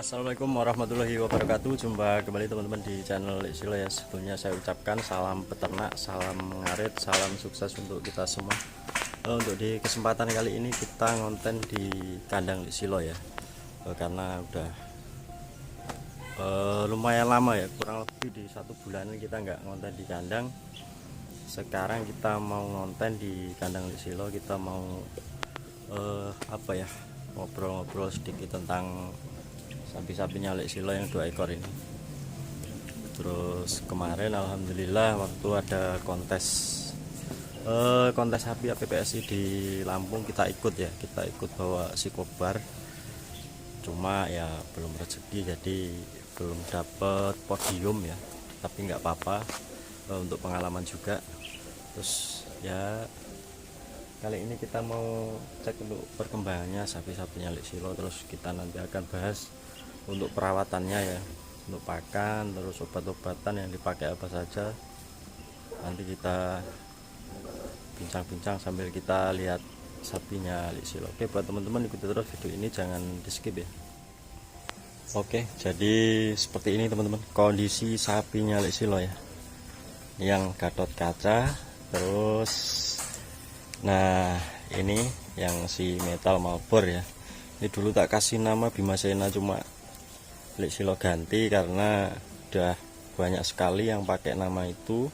Assalamualaikum warahmatullahi wabarakatuh. Jumpa kembali teman-teman di channel Silo ya. Sebelumnya saya ucapkan salam peternak, salam ngarit, salam sukses untuk kita semua. Untuk di kesempatan kali ini kita ngonten di kandang Silo ya. Karena udah lumayan lama ya, kurang lebih di 1 bulanan kita nggak ngonten di kandang. Sekarang kita mau ngonten di kandang Silo. Kita mau ngobrol-ngobrol sedikit tentang sapi-sapinya Lek Silo yang 2 ekor ini. Terus kemarin alhamdulillah waktu ada kontes sapi APPSI di Lampung kita ikut ya, kita ikut bawa si Kobar. Cuma ya belum rezeki, jadi belum dapet podium ya, tapi nggak apa-apa, untuk pengalaman juga. Terus ya kali ini kita mau cek untuk perkembangannya sapi-sapinya Lek Silo. Terus kita nanti akan bahas untuk perawatannya ya, untuk pakan, terus obat-obatan yang dipakai apa saja. Nanti kita bincang-bincang sambil kita lihat sapinya Lek Silo. Oke, buat teman-teman ikuti terus video ini, jangan di skip ya. Oke, jadi seperti ini teman-teman kondisi sapinya Lek Silo ya, yang Gatot Kaca. Terus nah ini yang si Metal Malbor ya, ini dulu tak kasih nama Bimasena, cuma Lek Silo ganti karena udah banyak sekali yang pakai nama itu,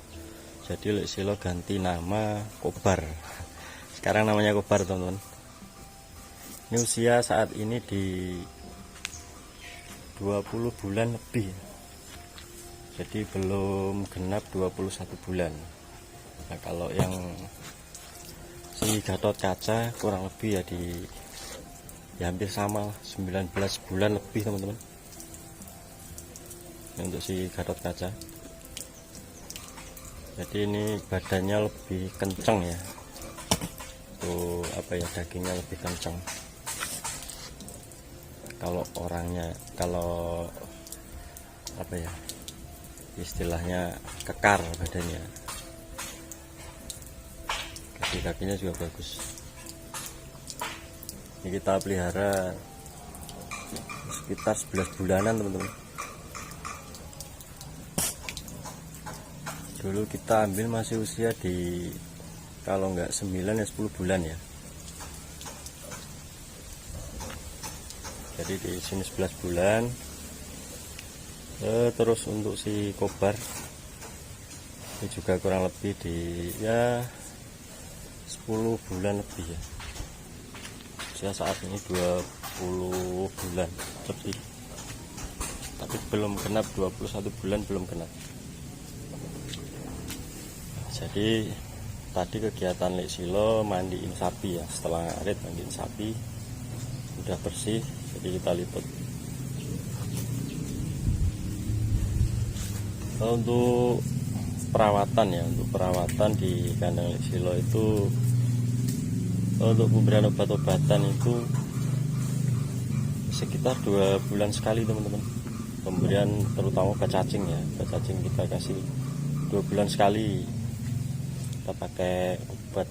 jadi Lek Silo ganti nama Kobar. Sekarang namanya Kobar teman-teman. Ini usia saat ini di 20 bulan lebih, jadi belum genap 21 bulan. Nah, kalau yang si Gatot Kaca kurang lebih ya hampir sama, 19 bulan lebih teman-teman. Untuk si Gatot Kaca, jadi ini badannya lebih kenceng ya, tuh dagingnya lebih kenceng. Kalau orangnya, kalau istilahnya kekar badannya, kaki-kakinya juga bagus. Ini kita pelihara sekitar 11 bulanan teman-teman. Dulu kita ambil masih usia di, kalau nggak 9 ya 10 bulan ya. Jadi di sini 11 bulan. Terus untuk si Kobar ini juga kurang lebih di ya 10 bulan lebih ya. Usia saat ini 20 bulan lebih, tapi belum genap 21 bulan, belum genap. Jadi tadi kegiatan Lek Silo mandiin sapi ya, setelah ngarit mandiin sapi udah bersih, jadi kita liput. Untuk perawatan ya, untuk perawatan di kandang Lek Silo itu, untuk pemberian obat-obatan itu sekitar 2 bulan sekali teman-teman. Pemberian terutama obat cacing ya, obat cacing kita kasih 2 bulan sekali. Kita pakai obat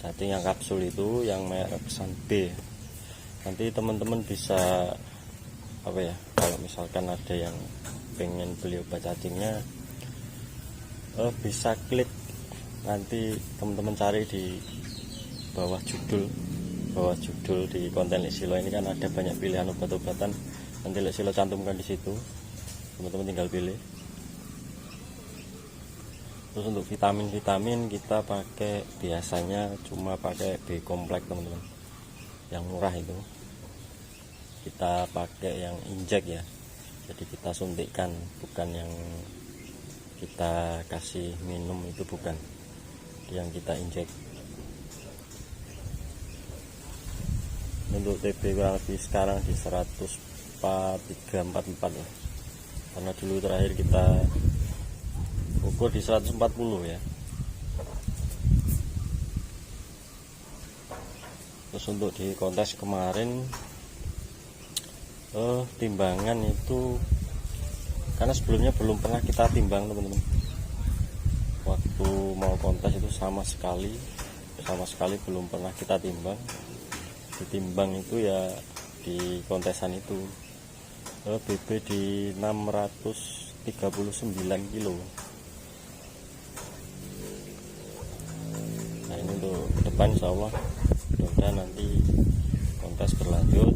cacing yang kapsul itu, yang merek San B. Nanti teman-teman bisa kalau misalkan ada yang pengen beli obat cacingnya, bisa klik, nanti teman-teman cari di bawah judul di konten Lek Silo ini kan ada banyak pilihan obat-obatan. Nanti Lek Silo cantumkan di situ, teman-teman tinggal pilih. Terus untuk vitamin kita pakai, biasanya cuma pakai B kompleks teman-teman, yang murah itu. Kita pakai yang injek ya, jadi kita suntikkan, bukan yang kita kasih minum, itu bukan, yang kita injek. Untuk TB kurang lebih sekarang di 14344 ya, karena dulu terakhir kita ukur di 140 ya. Terus untuk di kontes kemarin, timbangan itu, karena sebelumnya belum pernah kita timbang teman-teman. Waktu mau kontes itu sama sekali belum pernah kita timbang. Ditimbang itu ya di kontesan itu, BB di 639 kilo. Nah ini untuk ke depan insya Allah, mudah-mudahan nanti kontes berlanjut,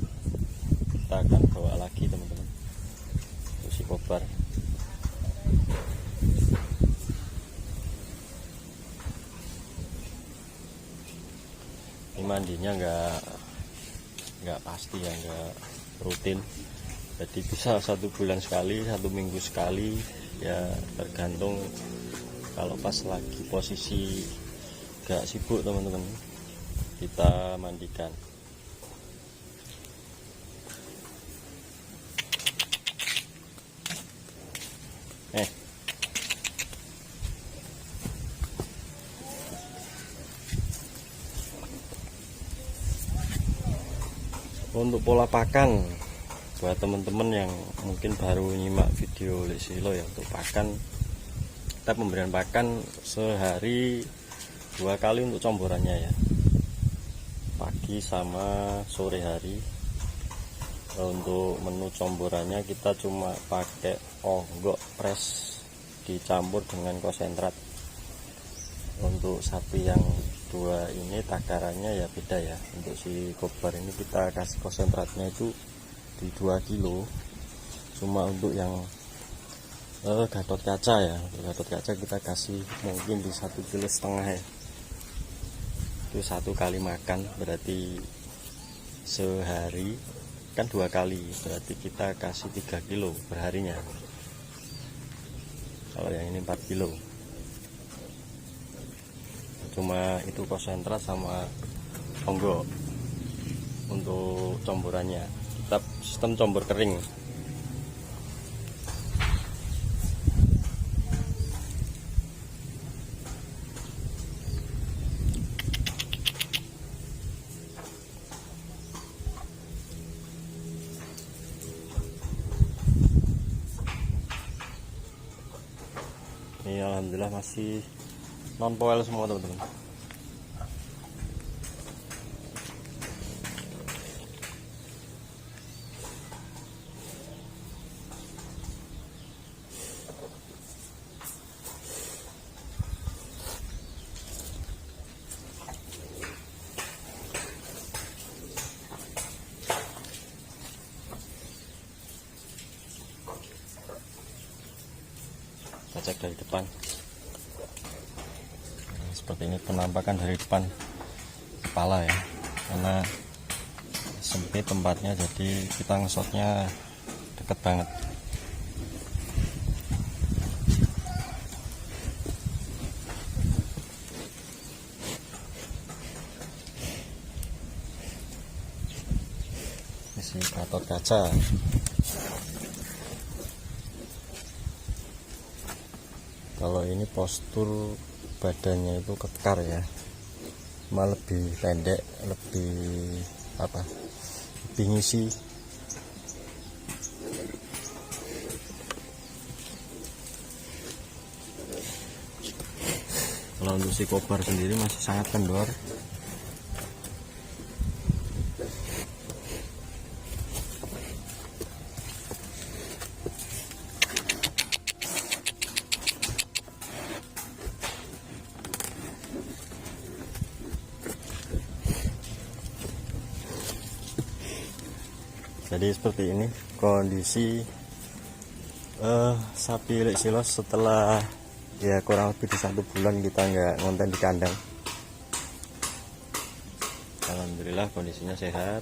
kita akan bawa lagi teman-teman untuk si kobar. Ini mandinya nggak pasti ya, nggak rutin, jadi bisa 1 bulan sekali, 1 minggu sekali ya, tergantung kalau pas lagi posisi gak sibuk teman-teman kita mandikan. Untuk pola pakan buat teman-teman yang mungkin baru nyimak video Lek Silo ya, untuk pakan kita pemberian pakan sehari 2 kali untuk comborannya ya, pagi sama sore hari. Untuk menu comborannya kita cuma pakai onggok fresh dicampur dengan konsentrat. Untuk sapi yang 2 ini takarannya ya beda ya. Untuk si kobar ini kita kasih konsentratnya itu di 2 kilo. Cuma untuk yang Gatot Kaca ya, untuk Gatot Kaca kita kasih mungkin di 1,5 kilo ya. Itu 1 kali makan, berarti sehari kan 2 kali, berarti kita kasih 3 kilo perharinya. Kalau yang ini 4 kilo. Cuma itu konsentrat sama onggok untuk comborannya. Kita sistem combor kering. Ini alhamdulillah masih non poel semua teman-teman. Kita cek dari depan. Seperti ini penampakan dari depan kepala ya, karena sempit tempatnya, jadi kita ngesotnya deket banget. Ini si Gatot Kaca. Kalau ini postur badannya itu kekar ya, malah lebih pendek, lebih ngisi. Kalau untuk si kobar sendiri masih sangat kendor. Jadi seperti ini kondisi sapi Lek Silo setelah ya kurang lebih di 1 bulan kita nggak ngonten di kandang. Alhamdulillah kondisinya sehat.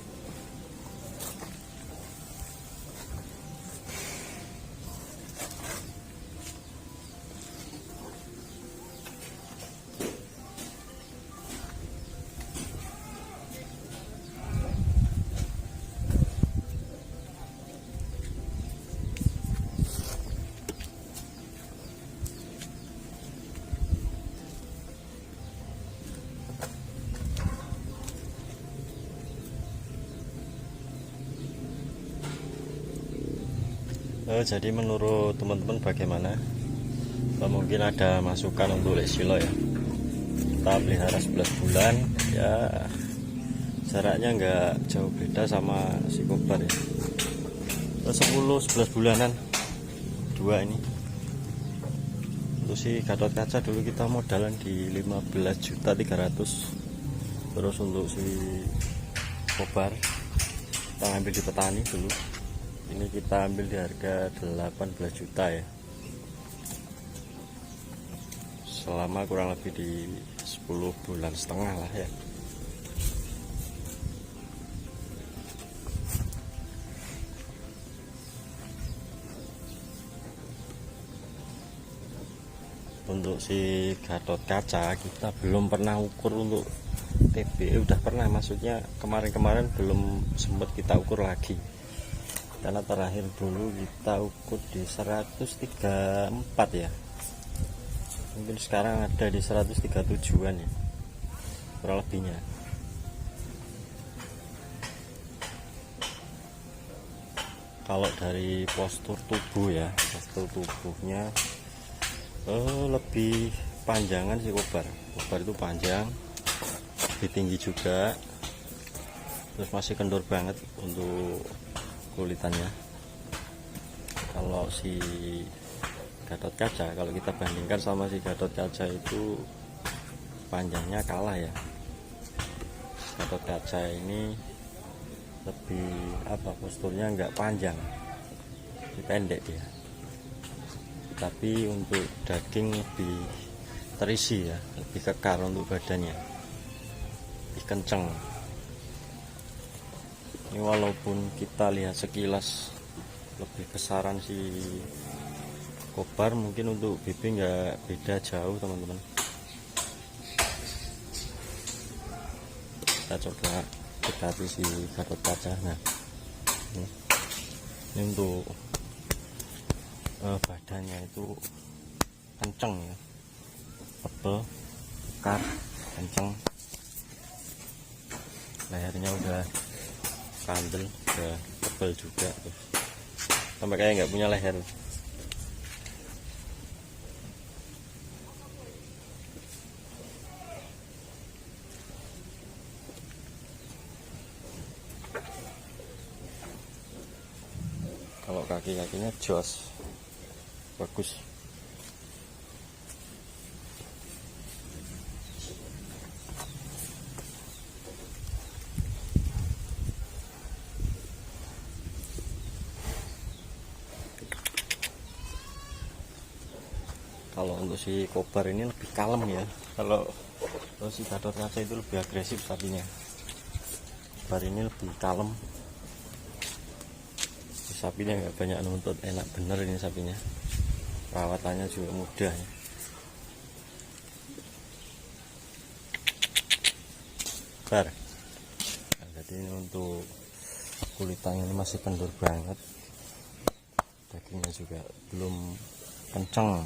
Jadi menurut teman-teman bagaimana? Mungkin ada masukan untuk Lek Silo ya. Kita pelihara 11 bulan ya, jaraknya nggak jauh beda sama si kobar ya. 10-11 bulanan dua ini. Untuk si Gatot Kaca dulu kita modalan di 15.300.000. Terus untuk si Kobar kita ambil di petani dulu, ini kita ambil di harga 18 juta ya, selama kurang lebih di 10 bulan setengah lah ya. Untuk si Gatot Kaca kita belum pernah ukur untuk TB, udah pernah, maksudnya kemarin-kemarin belum sempat kita ukur lagi, karena terakhir dulu kita ukur di 134 ya, mungkin sekarang ada di 137an ya kurang lebihnya. Kalau dari postur tubuh ya, postur tubuhnya lebih panjangan sih Kobar itu panjang, lebih tinggi juga, terus masih kendor banget untuk kulitannya. Kalau si Gatot Kaca, kalau kita bandingkan sama si Gatot Kaca itu panjangnya kalah ya. Gatot Kaca ini lebih posturnya nggak panjang, lebih pendek dia, tapi untuk daging lebih terisi ya, lebih kekar untuk badannya, lebih kenceng. Ini walaupun kita lihat sekilas lebih besaran si Kobar, mungkin untuk BB nggak beda jauh teman-teman. Kita coba dekati si Gatot Kaca. Nah ini untuk badannya itu kenceng ya, tebel, kekar, kenceng. Lehernya udah kandel, udah tebel juga tuh, sampai kayak nggak punya leher. Kalau kaki-kakinya jos, bagus. Kalau untuk si Kobar ini lebih kalem ya, kalau si Gatot Kaca itu lebih agresif sapinya. Kobar ini lebih kalem, sapinya nggak banyak nuntut, enak bener ini sapinya, perawatannya juga mudah ya. Bar. Nah, jadi ini untuk kulitannya ini masih kendur banget, dagingnya juga belum kenceng.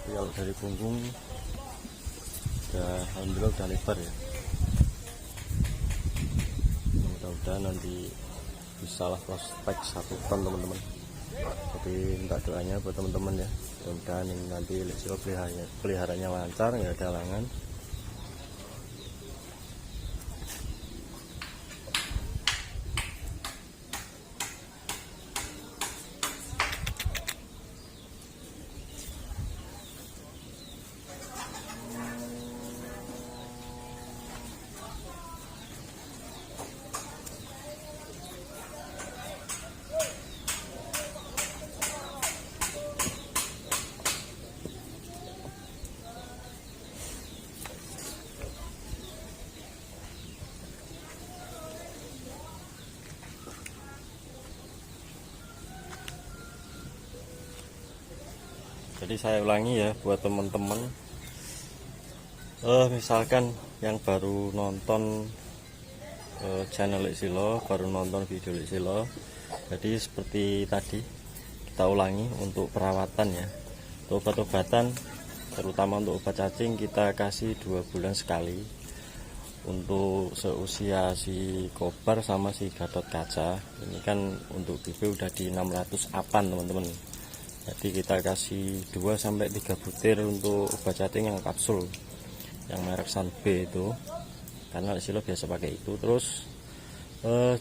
Kalau dari punggung alhamdulillah udah lebar ya, mudah-mudahan nanti bisa lah prospek 1 ton teman-teman. Jadi minta doanya buat teman-teman ya, mudah-mudahan ini nanti Lexilo peliharanya lancar, nggak ada halangan. Jadi saya ulangi ya buat teman-teman, misalkan yang baru nonton channel Lexilo, baru nonton video Lexilo, jadi seperti tadi kita ulangi untuk perawatan ya. Untuk obat-obatan, terutama untuk obat cacing, kita kasih 2 bulan sekali. Untuk seusia si Kobar sama si Gatot Kaca, ini kan untuk BB udah di 600 apan teman-teman. Jadi kita kasih 2-3 butir untuk obat cacing yang kapsul, yang merek San B itu, karena Lexilo biasa pakai itu. Terus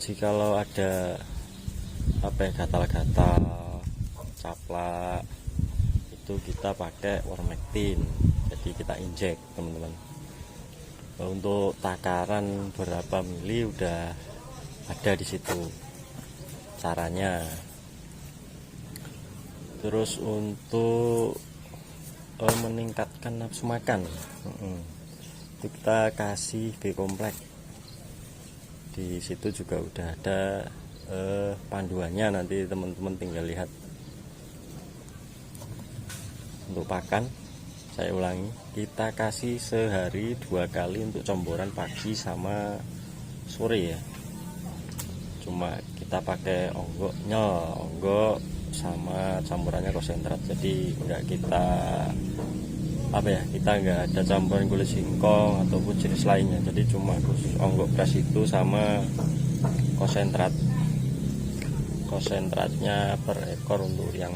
Jikalau ada apa ya, gatal-gatal, caplak, itu kita pakai Wormectin, jadi kita injek teman-teman. Untuk takaran berapa mili udah ada di situ caranya. Terus untuk meningkatkan nafsu makan, itu kita kasih B kompleks. Di situ juga udah ada panduannya, nanti teman-teman tinggal lihat. Untuk pakan, saya ulangi, kita kasih sehari 2 kali untuk comboran pagi sama sore ya. Cuma kita pakai onggok sama campurannya konsentrat, jadi enggak kita kita enggak ada campuran kulit singkong ataupun jenis lainnya, jadi cuma khusus onggok beras itu sama konsentratnya per ekor. Untuk yang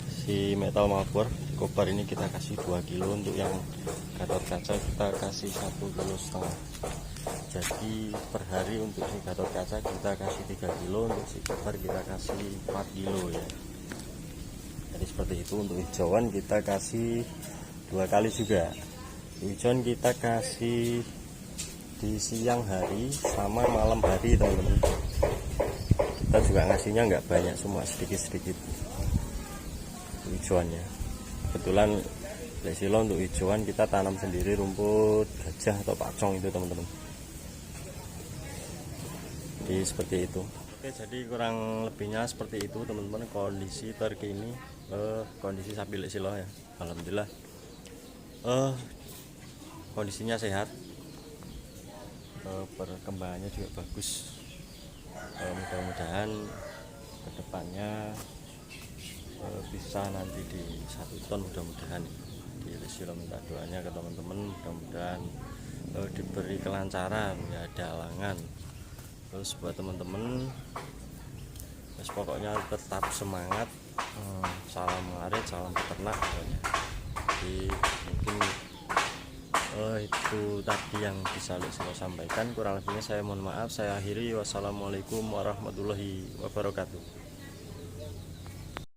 si metal mabur kobar ini kita kasih 2 kilo, untuk yang Gatot Kaca kita kasih 1,5 kilo. Jadi per hari untuk si Gatot Kaca kita kasih 3 kilo, untuk si kobar kita kasih 4 kilo ya. Jadi seperti itu. Untuk hijauan kita kasih 2 kali juga. Hijauan kita kasih di siang hari sama malam hari teman-teman. Kita juga ngasihnya nggak banyak, semua sedikit-sedikit hijauannya. Kebetulan Lesilo untuk hijauan kita tanam sendiri rumput gajah atau pacong itu teman-teman. Jadi seperti itu. Oke, jadi kurang lebihnya seperti itu teman-teman, kondisi terkini kondisi sapi Lesilo ya. Alhamdulillah kondisinya sehat, perkembangannya juga bagus. Mudah-mudahan kedepannya bisa nanti di 1 ton, mudah-mudahan. Di Lesilo minta doanya ke teman-teman, mudah-mudahan diberi kelancaran, ya ada halangan. Terus buat teman-teman, pokoknya tetap semangat, salam ngarit, salam peternak pokoknya. Jadi mungkin itu tadi yang bisa Lesilo sampaikan, kurang lebihnya saya mohon maaf. Saya akhiri, wassalamualaikum warahmatullahi wabarakatuh.